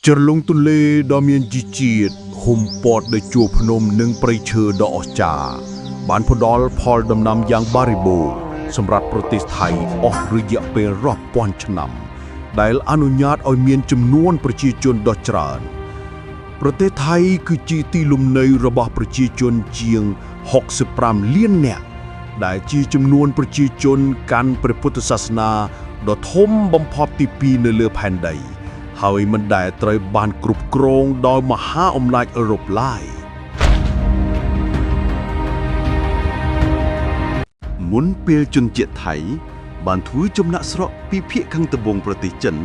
ជ្រលងទន្លេដ៏មានជីជាតិហ៊ុំព័ទ្ធដោយជួរភ្នំនិងព្រៃឈើដ៏អស្ចារ្យបានផ្ដល់ផលដំណាំយ៉ាងបរិបូរណ៍សម្រាប់ប្រទេសថៃអស់រយៈពេលរាប់ពាន់ឆ្នាំដែលអនុញ្ញាតឲ្យមានចំនួនប្រជាជនដ៏ច្រើនប្រទេសថៃគឺជាទីលំនៅរបស់ប្រជាជនជាង65លាននាក់ដែលជាចំនួនប្រជាជនកាន់ព្រះពុទ្ធសាសនាដ៏ធំបំផុតទី2នៅលើផែនដីហើយមិនដែលត្រូវបានគ្រប់គ្រងដោយមហាអំណាចអឺរ៉ុបឡើយមុនពេលជនជាតិថៃបានធ្វើចំណាក់ស្រុកពីភាគខាងត្បូងប្រទេសចិន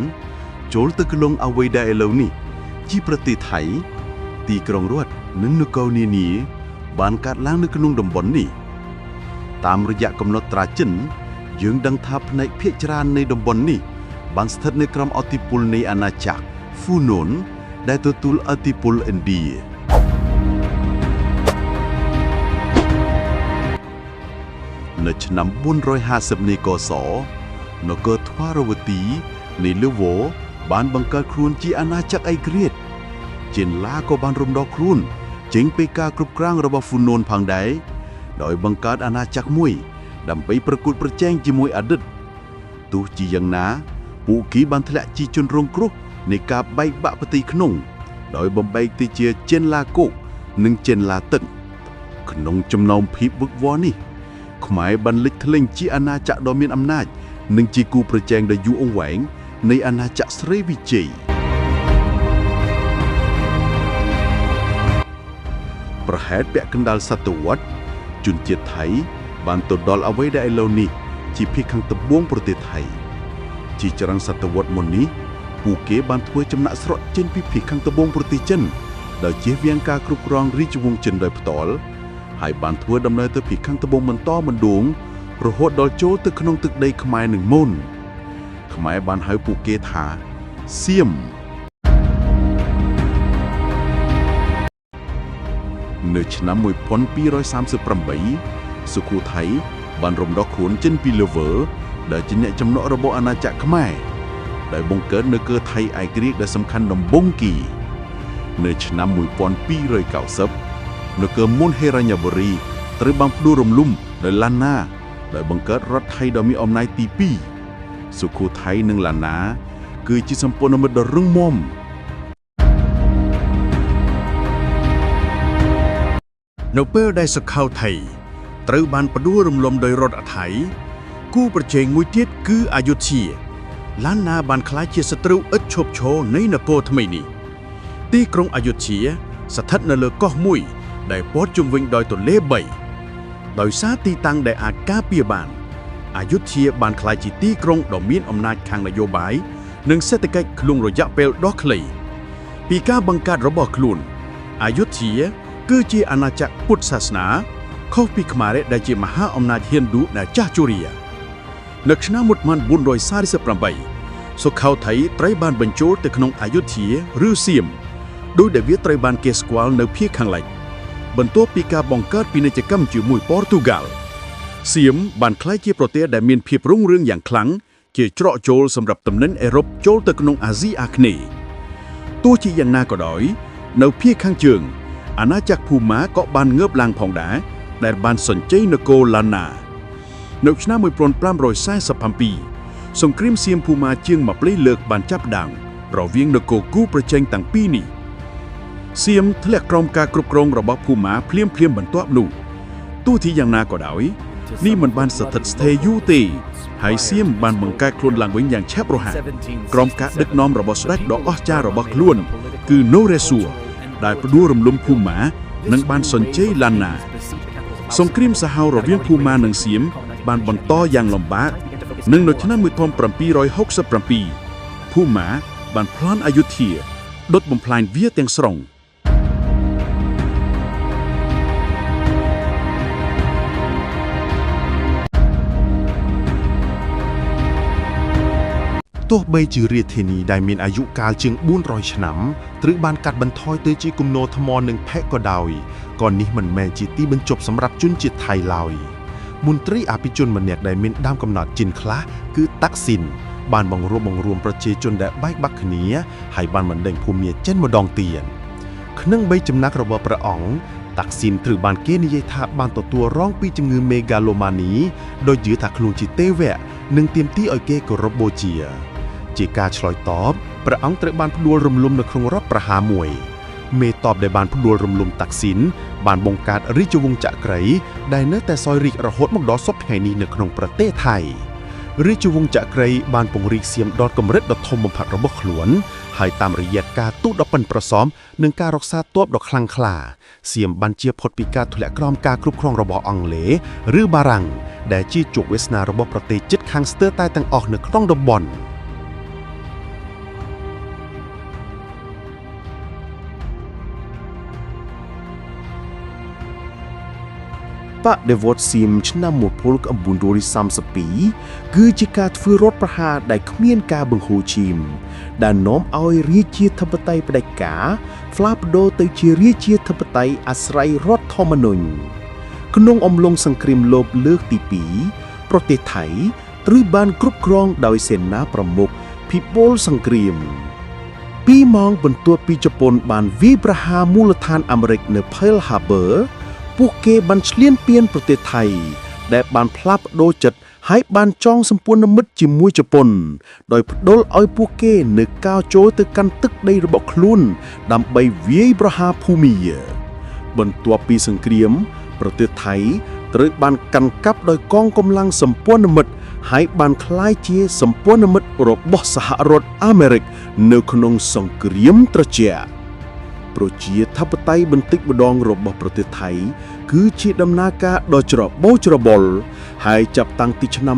ចូលទៅក្នុងអ្វីដែលឥឡូវនេះជាប្រទេសថៃទីក្រុងរដ្ឋនិងនគរនានាបានកើតឡើងនៅក្នុងតំបន់នេះតាមរយៈកំណត់ត្រាចិនយើងដឹងថាផ្នែកភាគច្រើននៃតំបន់នេះបានស្ថិតនៅក្រោមឥទ្ធិពលនៃអាណាចក្រហ្វូណូនដែលទទួលឥទ្ធិពលឥណ្ឌានៅឆ្នាំ450នៃគ.ស.នគរទ្វារវទីនៃលីវ៉ូបានបង្កើតខ្លួនជាអាណាចក្រឯករាជ្យចិនឡាក៏បានរំដោះខ្លួនចេញពីការគ្រប់គ្រងរបស់ហ្វូណូនផងដែរដោយបង្កើតអាណាចក្រមួយដើម្បីប្រកួតប្រជែងជាមួយអតីតទោះជាយ៉ាងណាពួកគេបានធ្លាក់ជាជនរងគ្រោះនៃការបែកបាក់ប្រទេសក្នុងដោយបំបែកទៅជាចិនឡាគោកនិងចិនឡាទឹកក្នុងចំណោមភាពវឹកវរនេះខ្មែរបានលេចធ្លេញជាអាណាចក្រដ៏មានអំណាចនិងជាគូប្រជែងដ៏យូរអង្វែងនៃអាណាចក្រស្រីវិជ័យប្រហែលពាក់កណ្ដាលសតវត្សជនជាតិថៃបានទៅដល់អ្វីដែលឥឡូវនេះជាភាគខាងត្បូងប្រទេសថៃជាច្រើនសតវត្សមុននេះពួកគេបានធ្វើចំណាក់ស្រុកចេញពីភាគខាងត្បូងប្រទេសចិនដោយជៀសវាងការគ្រប់គ្រងរាជវង្សចិនដោយផ្ទាល់ហើយបានធ្វើដំណើរទៅភាគខាងត្បូងបន្តបណ្ដួងរហូតដល់ចូលទៅក្នុងទឹកដីខ្មែរនឹងមុនខ្មែរបានហៅពួកគេថាសៀមនៅឆ្នាំ1238សុខូថៃបានរំដោះខ្លួនចេញពីលីវើដែលជាអ្នកចំណក់របស់អាណាចក្រខ្មែរដែលបង្កើតនគរថៃឯករាជ្យដែលសំខាន់ដំបូងគេនៅឆ្នាំ1290នគរមុនហេរញ្ញបុរីត្រូវបានផ្ដួលរំលំដោយឡាណាដែលបង្កើតរដ្ឋថៃដ៏មានអំណាចទី2សុខូថៃនិងឡាណាគឺជាសម្ព័ន្ធមិត្តដ៏រឹងមាំនៅពេលដែលសុខូថៃត្រូវបានផ្ដួលរំលំដោយរដ្ឋថៃគូប្រជែងមួយទៀតគឺអយុធ្យាឡាណាបានក្លាយជាសត្រូវឥតឈប់ឈរនៃនគរថ្មីនេះទីក្រុងអយុធ្យាស្ថិតនៅលើកោះមួយដែលព័ទ្ធជុំវិញដោយទន្លេ3ដោយសារទីតាំងដែលអាចការពារបានអយុធ្យាបានក្លាយជាទីក្រុងដ៏មានអំណាចខាងនយោបាយនិងសេដ្ឋកិច្ចក្នុងរយៈពេលដ៏ខ្លីពីការបង្កើតរបស់ខ្លួនអយុធ្យាគឺជាអាណាចក្រពុទ្ធសាសនាខុសពីខ្មែរដែលជាមហាអំណាចហិណ្ឌូដែលចាស់ជរានៅឆ្នាំ1448សុខូថៃត្រូវបានបញ្ចូលទៅក្នុងអយុធ្យាឬសៀមដោយដែលវាត្រូវបានគេស្គាល់នៅភាគខាងលិចបន្ទាប់ពីការបង្កើតពាណិជ្ជកម្មជាមួយប៉ូទុយហ្គាល់សៀមបានក្លាយជាប្រទេសដែលមានភាពរុងរឿងយ៉ាងខ្លាំងជាច្រកចូលសម្រាប់ទំនិញអឺរ៉ុបចូលទៅក្នុងអាស៊ីអាគ្នេយ៍ទោះជាយ៉ាងណាក៏ដោយនៅភាគខាងជើងអាណាចក្រភូម៉ាក៏បានងើបឡើងផងដែរដែលបានសញ្ជ័យនគរឡាណានៅឆ្នាំ1547សង្គ្រាមសៀមភូម៉ាជាង20លើកបានចាប់ផ្ដើមរវាងនគរគូប្រជែងទាំងពីរនេះសៀមធ្លាក់ក្រោមការគ្រប់គ្រងរបស់ភូម៉ាភ្លាមបន្ទាប់នោះទោះជាយ៉ាងណាក៏ដោយនេះមិនបានស្ថិតស្ថេរយូរទេហើយសៀមបានបង្កើតខ្លួនឡើងវិញយ៉ាងឆាប់រហ័សក្រោមការដឹកនាំរបស់ស្ដេចដ៏អស្ចារ្យរបស់ខ្លួនគឺណូរ៉េស៊ូដែលផ្ដួលរំលំភូម៉ានិងបានសញ្ជ័យឡាណាសង្គ្រាមសាហាវរវាងភូម៉ានិងសៀមបានបន្តយ៉ាងលំបាកនិងនៅឆ្នាំ1767ភូម៉ាបានប្លន់អយុធ្យាដុតបំផ្លាញវាទាំងស្រុងទោះបីជារាជធានីដែលមានអាយុកាលជាង400ឆ្នាំត្រូវបានកាត់បន្ថយទៅជាគំនរថ្មនិងផែកក៏ដោយក៏នេះមិនមែនជាទីបញ្ចប់សម្រាប់ជនជាតិថៃឡើយមន្ត្រីអភិជនម្នាក់ដែលមានដើមកំណត់ចិនខ្លះគឺតាក់ស៊ីន បានបង្រួមប្រជាជនដែលបែកបាក់គ្នាហើយបានបណ្ដេញភូមិចេញម្ដងទៀតក្នុង3ចំណាក់របស់ព្រះអង្គតាក់ស៊ីនត្រូវបានគេនិយាយថាបានទទួលរងពីជំងឺមេហ្គាឡូម៉ានីដោយយល់ថាខ្លួនជាទេវៈនិងទាមទារឲ្យគេគោរពបូជាការឆ្លើយតបព្រះអង្គត្រូវបានផ្ដួលរំលំនៅក្នុងរដ្ឋប្រហារមួយមេតបដែលបានផ្ដួលរំលំតាក់ស៊ីនបានបង្កើតរាជវង្សចក្រីដែលនៅតែសោយរាជ្យរហូតមកដល់សព្វថ្ងៃនេះនៅក្នុងប្រទេសថៃរាជវង្សចក្រីបានពង្រីកសៀមដល់កម្រិតដ៏ធំបំផុតរបស់ខ្លួនហើយតាមរយៈការទូតដ៏ប៉ិនប្រសប់និងការរក្សាទ័ពដ៏ខ្លាំងក្លាសៀមបានជាផុតពីការធ្លាក់ក្រោមការគ្រប់គ្រងរបស់អង់គ្លេសឬបារាំងដែលជាជោគវាសនារបស់ប្រទេសជិតខាងស្ទើរតែទាំងអស់នៅក្នុងតំបន់បដិវត្តសៀមឆ្នាំ1932គឺជាការធ្វើរដ្ឋប្រហារដែលគ្មានការបង្ហូរឈាមដែលនាំឲ្យរាជាធិបតេយ្យផ្ដាច់ការផ្លាស់ប្ដូរទៅជារាជាធិបតេយ្យអាស្រ័យរដ្ឋធម្មនុញ្ញក្នុងអំឡុងសង្គ្រាមលោកលើកទី2ប្រទេសថៃត្រូវបានគ្រប់គ្រងដោយសេនាប្រមុខភិពលសង្គ្រាម2ម៉ោងបន្ទាប់ពីជប៉ុនបានវាយប្រហារមូលដ្ឋានអាមេរិកនៅ Pearl Harborពួកគេបានឈ្លានពានប្រទេសថៃដែលបានផ្លាស់ប្ដូរចិត្តហើយបានចងសម្ព័ន្ធមិត្តជាមួយជប៉ុនដោយផ្ដុលឲ្យពួកគេនៅកាវចូលទៅកាន់ទឹកដីរបស់ខ្លួនដើម្បីវាយប្រហារភូមាបន្ទាប់ពីសង្គ្រាមប្រទេសថៃត្រូវបានកាន់កាប់ដោយកងកម្លាំងសម្ព័ន្ធមិត្តហើយបានក្លាយជាសម្ព័ន្ធមិត្តរបស់សហរដ្ឋអាមេរិកនៅក្នុងសង្គ្រាមត្រជាក់ប្រជាធិបតេយ្យបន្តិចម្ដងរបស់ប្រទេសថៃគឺជាដំណើរការដ៏ច្របូកច្របល់ហើយចាប់តាំងពីឆ្នាំ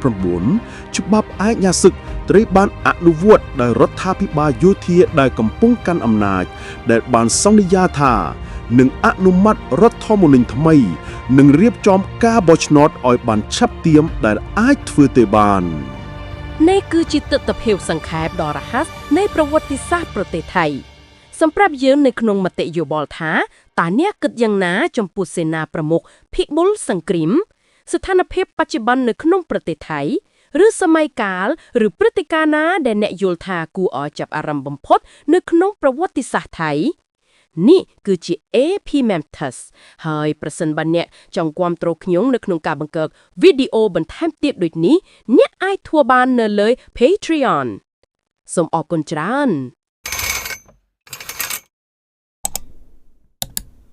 2019ច្បាប់អាជ្ញាសិទ្ធិត្រូវបានអនុវត្តដោយរដ្ឋាភិបាលយោធាដែលកំពុងកាន់អំណាចដែលបានសន្យាថានឹងអនុម័តរដ្ឋធម្មនុញ្ញថ្មីនិងរៀបចំការបោះឆ្នោតឲ្យបានឆាប់ទាមដែលអាចធ្វើទៅបាននេះគឺជាទិដ្ឋភាពសង្ខេបដ៏រហ័សនៃប្រវត្តិសាស្ត្រប្រទេសថៃសម្រាប់យើងនៅក្នុងមតិយោបល់ថាតើអ្នកគិតយ៉ាងណាចំពោះសេនាប្រមុខភិបុលសង្គ្រាមស្ថានភាពបច្ចុប្បន្ននៅក្នុងប្រទេសថៃឬសម័យកាលឬព្រឹត្តិការណ៍ណាដែលអ្នកយល់ថាគួរឲ្យចាប់អារម្មណ៍បំផុតនៅក្នុងប្រវត្តិសាស្ត្រថៃនេះគឺជា AP Memtus ហើយប្រសិនបើអ្នកចង់គាំទ្រខ្ញុំនៅក្នុងការបង្កើតវីដេអូបន្ថែមទៀតដូចនេះអ្នកអាចធ្វើបាននៅលើ Patreon សូមអរគុណច្រើន